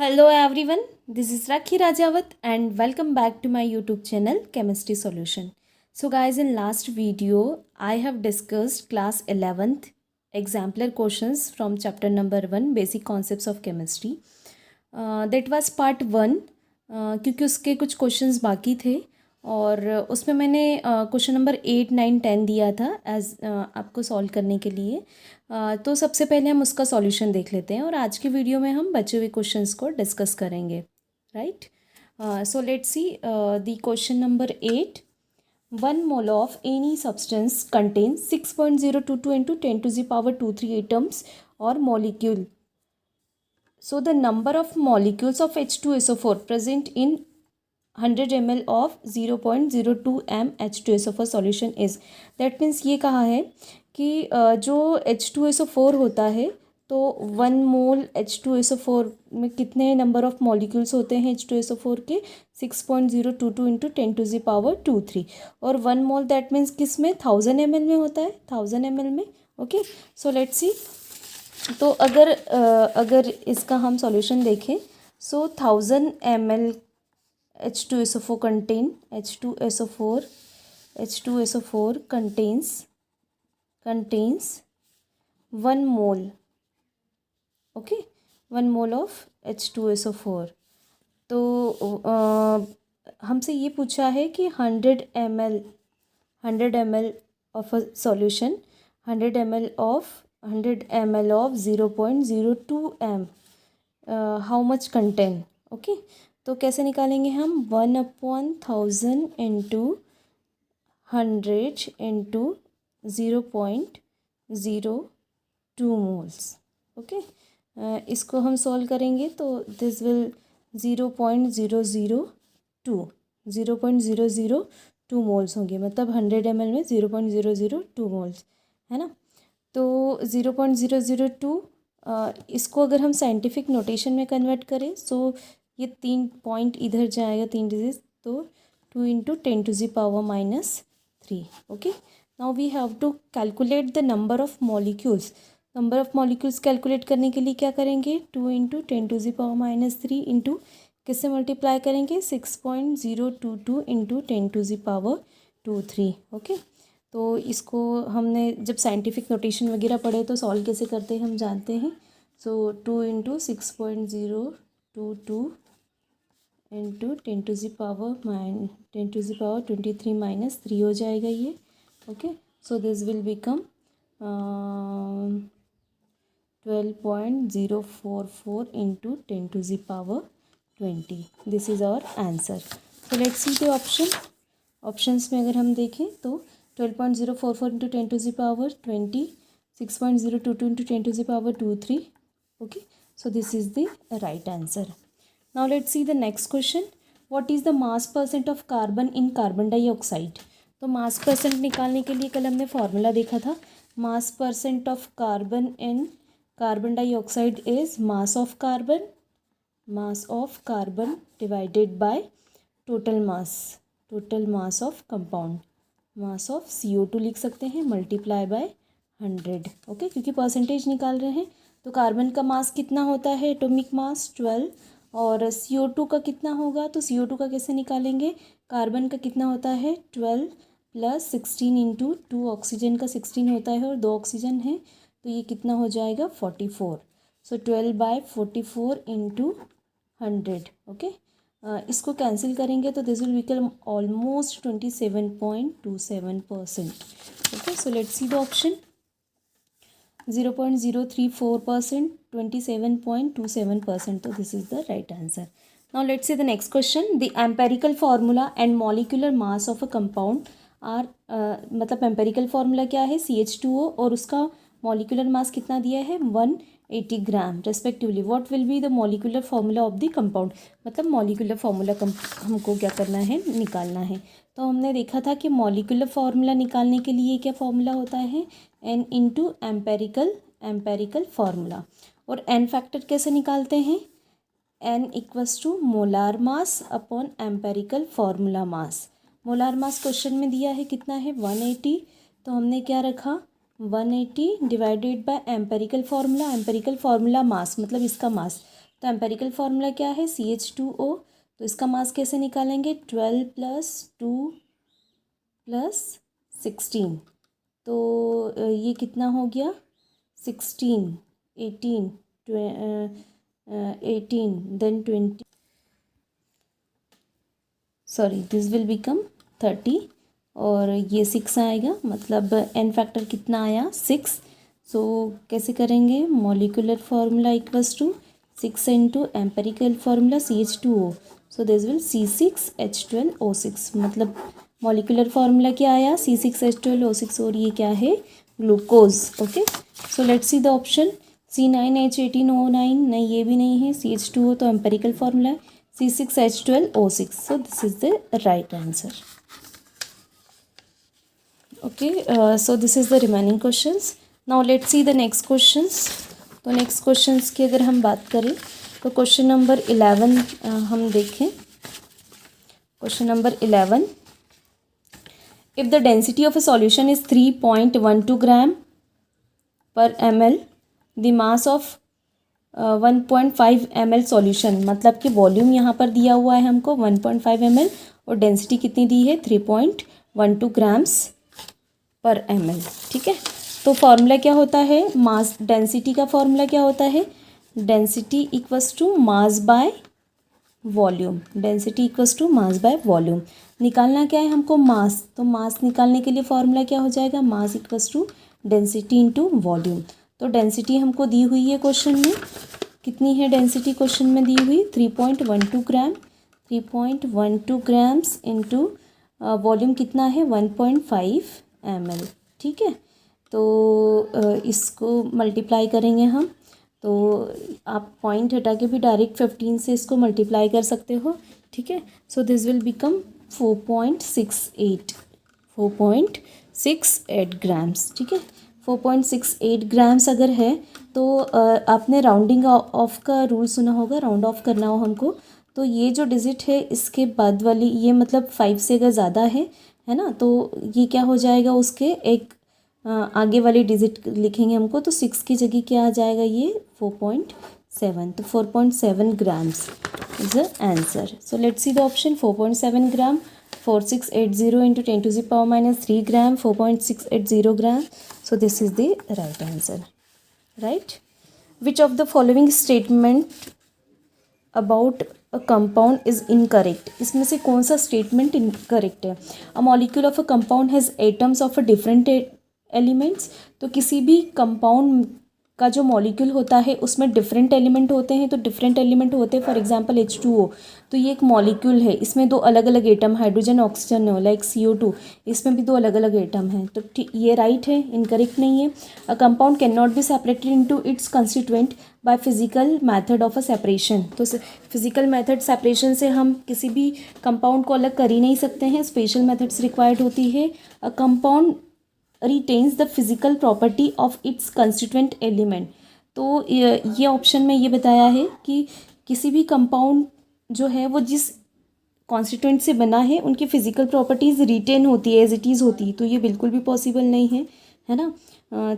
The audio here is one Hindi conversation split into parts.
Hello everyone, this is Rakhi Rajawat and welcome back to my YouTube channel Chemistry Solution. So guys, in last video I have discussed class 11th exemplar questions from chapter number 1 basic concepts of chemistry. That was part 1 क्योंकि उसके कुछ क्वेश्चंस बाकी थे और उसमें मैंने क्वेश्चन नंबर 8, 9, 10 दिया था एज आपको सॉल्व करने के लिए। तो सबसे पहले हम उसका सॉल्यूशन देख लेते हैं और आज की वीडियो में हम बचे हुए क्वेश्चंस को डिस्कस करेंगे, right. So let's see the question number 8। 1 mole of any substance contains 6.022 into 10 to the power 23 atoms or molecule. So the number of molecules of H2SO4 present in 100 ml of 0.02 m H2SO4 solution is, that means ये कहा है कि जो H2SO4 होता है तो 1 मोल H2SO4 में कितने नंबर ऑफ मॉलिक्यूल्स होते हैं H2SO4 के 6.022 इंटू 10 टू द पावर 23 और 1 मोल दैट मीन्स किस में 1000 ml में होता है, 1000 ml में। ओके, सो लेट्स सी। तो अगर इसका हम सॉल्यूशन देखें सो 1000 ml H2SO4 contains 1 mole, okay, 1 mole of H2SO4। तो हमसे ये पूछा है कि 100 ml of a solution, 100 ml of 0.02 m how much contain, okay। तो कैसे निकालेंगे हम 1/1000 इंटू 100 इंटू 0.02 मोल्स, ओके। इसको हम सॉल्व करेंगे तो दिस विल 0.002 मोल्स होंगे, मतलब 100 ml में 0.002 मोल्स है ना। तो 0.002 इसको अगर हम साइंटिफिक नोटेशन में कन्वर्ट करें सो ये 3 पॉइंट इधर जाएगा, 3 डिजिट, तो 2 into 10 to the power -3, okay. Now we have to calculate the number of molecules. Number of molecules calculate करने के लिए क्या करेंगे 2 into 10 to the power -3 into किससे मल्टीप्लाई करेंगे 6.022 into 10 to the power 23, okay. तो इसको हमने जब साइंटिफिक नोटेशन वगैरह पढ़े तो सॉल्व कैसे करते हैं हम जानते हैं। So 2 into 6.022 into 10 to the power 23 -3 हो जाएगा ये, okay. So this will become 12.044 into 10 to the power 20। This is our answer. So let's see the options में अगर हम देखें तो 12.044 into 10 to the power 20, 6.022 into 10 to the power 23, okay। So this is the right answer. Now let's see the next question. What is the mass percent of carbon in carbon dioxide? तो मास परसेंट निकालने के लिए कल हमने फॉर्मूला देखा था। मास percent of carbon in carbon dioxide is mass of carbon divided by total mass of compound, mass of CO2 लिख सकते हैं मल्टीप्लाई बाय 100, ओके, क्योंकि परसेंटेज निकाल रहे हैं। तो कार्बन का मास कितना होता है एटॉमिक मास 12 और CO2 का कितना होगा, तो CO2 का कैसे निकालेंगे, कार्बन का कितना होता है 12 प्लस 16 इंटू 2 ऑक्सीजन का 16 होता है और 2 ऑक्सीजन है तो ये कितना हो जाएगा 44। So 12/44 into 100, okay. इसको कैंसिल करेंगे तो this will become almost 27.27%, okay. So let's see the option 0.034%, 27.27%, तो this is the right answer. Now let's see the next question. The empirical formula and molecular mass of a compound are, मतलब एम्पेरिकल फार्मूला क्या है CH2O और उसका मॉलिक्यूलर मास कितना दिया है 180 gram respectively. What will be the molecular formula of the compound, मतलब मॉलिक्यूलर फार्मूला हमको क्या करना है निकालना है। तो हमने देखा था कि मॉलिक्यूलर फार्मूला निकालने के लिए क्या फार्मूला होता है N इंटू एम्पेरिकल फार्मूला। और N फैक्टर कैसे निकालते हैं, N equals to molar mass upon empirical formula mass. Molar mass question में दिया है कितना है 180, तो हमने क्या रखा 180 डिवाइडेड बाय एम्पेरिकल फार्मूला मास मतलब इसका मास, तो एम्पेरिकल फार्मूला क्या है, CH2O। तो इसका मास कैसे निकालेंगे, 12 + 2 + 16। तो ये कितना हो गया, 16, 18, 18 then 20, sorry this will become 30 और ये 6 आएगा, मतलब एन फैक्टर कितना आया, 6। सो कैसे करेंगे, molecular formula equals to 6 into empirical formula CH2O, so this will C6H12O6, मतलब मॉलिक्यूलर फार्मूला क्या आया, C6H12O6 और ये क्या है, glucose. Okay, so let's see the option, C9H18O9, नहीं ये भी नहीं है, CH2O तो एम्पेरिकल फार्मूला है, C6H12O6, so this is the right answer. Okay, so this is the remaining questions. Now let's see the next questions. तो next questions की अगर हम बात करें तो क्वेश्चन नंबर 11 हम देखें। Question number 11, if the density of a solution is 3.12 gram per ml, the mass of 1.5 ml solution, मतलब कि वॉल्यूम यहाँ पर दिया हुआ है हमको 1.5 ml और डेंसिटी कितनी दी है, 3.12 ग्राम्स पर ml। ठीक है, तो फॉर्मूला क्या होता है, मास डेंसिटी का फॉर्मूला क्या होता है, density equals to mass by volume, density equals to mass by volume. निकालना क्या है हमको, मास, तो मास निकालने के लिए फॉर्मूला क्या हो जाएगा, mass equals to density into volume. तो डेंसिटी हमको दी हुई है क्वेश्चन में, कितनी है डेंसिटी क्वेश्चन में दी हुई, 3.12 ग्राम, 3.12 ग्राम्स इंटू वॉल्यूम कितना है 1.5 ml। ठीक है, तो इसको मल्टीप्लाई करेंगे हम, तो आप पॉइंट हटा के भी डायरेक्ट 15 से इसको मल्टीप्लाई कर सकते हो। ठीक है, सो दिस विल बिकम 4.68, 4.68 ग्राम्स। ठीक है, 4.68 ग्राम्स अगर है तो आपने राउंडिंग ऑफ का रूल सुना होगा, राउंड ऑफ करना हो हमको, तो ये जो डिजिट है इसके बाद वाली ये मतलब 5 से अगर ज़्यादा है ना, तो ये क्या हो जाएगा, उसके एक आगे वाली डिजिट लिखेंगे हमको, तो 6 की जगह क्या आ जाएगा, ये 4.7, तो 4.7 grams is the answer. So let's see the option, 4.7 gram, 4680 into 10⁻³ gram, 4.680 gram, so this is the right answer, right? Which of the following statement about a compound is incorrect? इसमें से कौन सा statement incorrect है? A molecule of a compound has atoms of a different elements, तो किसी भी compound का जो मॉलिक्यूल होता है उसमें डिफरेंट एलिमेंट होते हैं, तो डिफरेंट एलिमेंट होते हैं, फॉर एग्जांपल H2O, तो ये एक मॉलिक्यूल है, इसमें 2 अलग अलग एटम, हाइड्रोजन ऑक्सीजन हो, लाइक CO2, इसमें भी 2 अलग अलग एटम हैं, तो ठीक ये राइट है, इनकरेक्ट नहीं है। A compound can not be separated into its constituent by physical method of a separation, तो फिजिकल मेथड सेपरेशन से हम किसी भी कंपाउंड को अलग कर ही नहीं सकते हैं, स्पेशल मेथड्स रिक्वायर्ड होती है। A compound retains the physical property of its constituent element, तो ये ऑप्शन में ये बताया है कि किसी भी कंपाउंड जो है वो जिस कॉन्स्टिट्यूएंट से बना है उनकी फिजिकल प्रॉपर्टीज़ रिटेन होती है, एज इट इज़ होती है, तो ये बिल्कुल भी पॉसिबल नहीं है ना।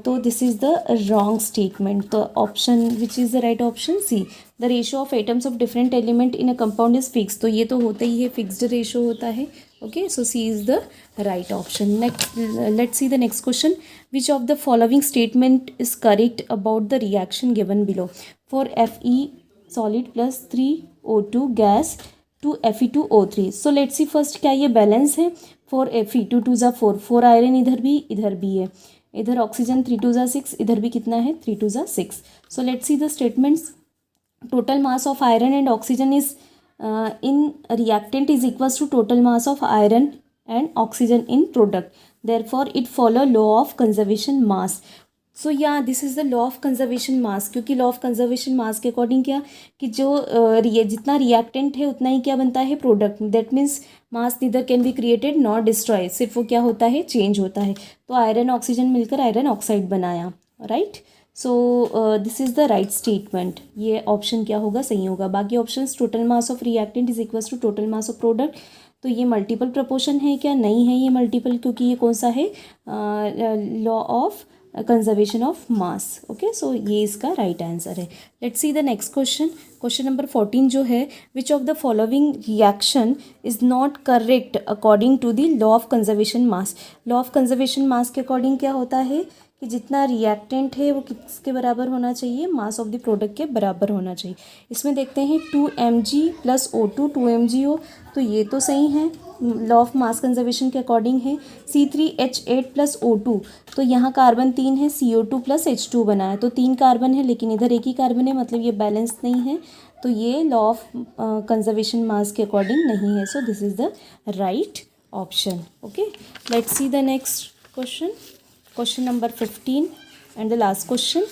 तो this is the wrong statement, तो option which is the right option, C, the ratio of atoms of different element in a compound is fix, तो ये तो होता ही है, फिक्स्ड रेशो होता है। Okay, so C is the right option. Next, let's see the next question. Which of the following statement is correct about the reaction given below? For Fe solid plus 3O2 gas to Fe2O3. So let's see first, क्या ये बैलेंस है, 4Fe, 2 2 ज़ा 4, 4 आयरन इधर भी है, इधर ऑक्सीजन 3 2 ज़ा 6, इधर भी कितना है 3 2 ज़ा 6। So let's see the statements. Total mass of iron and oxygen is in reactant is equals to total mass of iron and oxygen in product, therefore it follow law of conservation mass. So yeah, this is the law of conservation mass, क्योंकि law of conservation mass के अकॉर्डिंग क्या कि जो जितना रिएक्टेंट है उतना ही क्या बनता है product, that means mass neither can be created not destroy, सिर्फ वो क्या होता है चेंज होता है, तो आयरन ऑक्सीजन मिलकर आयरन ऑक्साइड बनाया, right. So this is the right statement, ये ऑप्शन क्या होगा, सही होगा। बाकी options, total mass of reactant is equals to total mass of product, तो ये मल्टीपल प्रपोर्शन है क्या, नहीं है ये मल्टीपल, क्योंकि ये कौन सा है, law of conservation of mass. Okay, so ये इसका राइट आंसर है. Let's see the next question. Question number 14 जो है, which of the following reaction is not correct according to the law of conservation mass. Law of conservation mass के अकॉर्डिंग क्या होता है कि जितना रिएक्टेंट है वो किसके बराबर होना चाहिए, मास ऑफ द प्रोडक्ट के बराबर होना चाहिए. इसमें देखते हैं 2mg प्लस O2 2mg हो, तो ये तो सही है, लॉ ऑफ मास कंजर्वेशन के अकॉर्डिंग है. C3H8 प्लस O2, तो यहाँ कार्बन 3 है, CO2 प्लस H2 बना है, तो 3 कार्बन है लेकिन इधर एक ही कार्बन है, मतलब ये बैलेंस नहीं है, तो ये लॉ ऑफ कंजर्वेशन मास के अकॉर्डिंग नहीं है. सो this is the right option. Okay, let's see the next question. Question number 15 and the last question.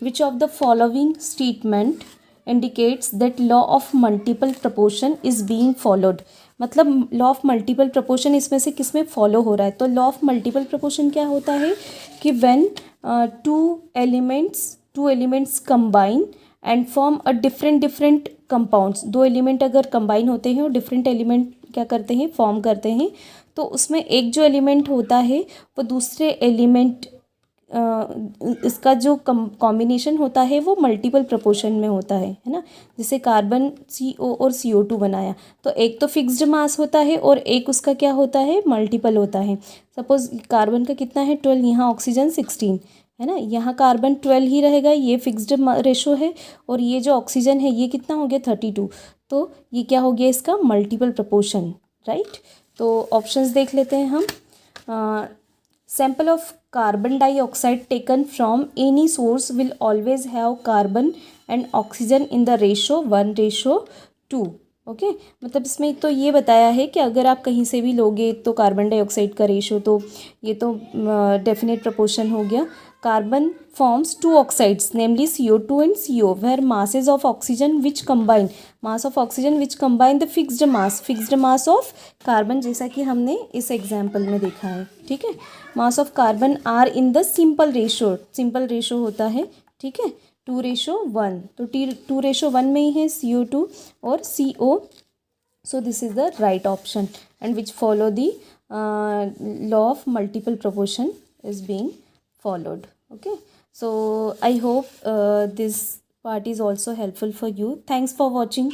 Which of the following statement indicates that law of multiple proportion is being followed. मतलब लॉ ऑफ मल्टीपल प्रोपोर्शन इसमें से किस में फॉलो हो रहा है. तो लॉ ऑफ मल्टीपल प्रोपोर्शन क्या होता है कि when two elements combine and form a different compounds. दो एलिमेंट अगर कंबाइन होते हैं और डिफरेंट एलिमेंट क्या करते हैं, फॉर्म करते हैं, तो उसमें एक जो एलिमेंट होता है वो दूसरे एलिमेंट इसका जो कॉम्बिनेशन होता है वो मल्टीपल प्रोपोर्शन में होता है ना. जैसे कार्बन CO और CO2 बनाया, तो एक तो फिक्स्ड मास होता है और एक उसका क्या होता है, मल्टीपल होता है. सपोज कार्बन का कितना है 12, यहाँ ऑक्सीजन 16 है ना, यहाँ कार्बन 12 ही रहेगा, ये फिक्स्ड रेशो है, और ये जो ऑक्सीजन है ये कितना हो गया 32, तो ये क्या हो गया इसका मल्टीपल प्रोपोर्शन. राइट, तो ऑप्शंस देख लेते हैं हम. Sample of carbon dioxide taken from any source will always have carbon and oxygen in the ratio 1:2. Okay, मतलब इसमें तो ये बताया है कि अगर आप कहीं से भी लोगे तो कार्बन डाइऑक्साइड का रेशो, तो ये तो डेफिनेट प्रोपोर्शन हो गया. Carbon forms two oxides namely CO2 and CO where masses of oxygen which combine the fixed mass of carbon, जैसा कि हमने इस एग्जाम्पल में देखा है. ठीक है, mass of carbon are in the simple ratio होता है. ठीक है, 2:1, तो 2:1 में ही है CO2 और CO. So this is the right option and which follow the law of multiple proportion is being followed. Okay, so I hope this part is also helpful for you. Thanks for watching.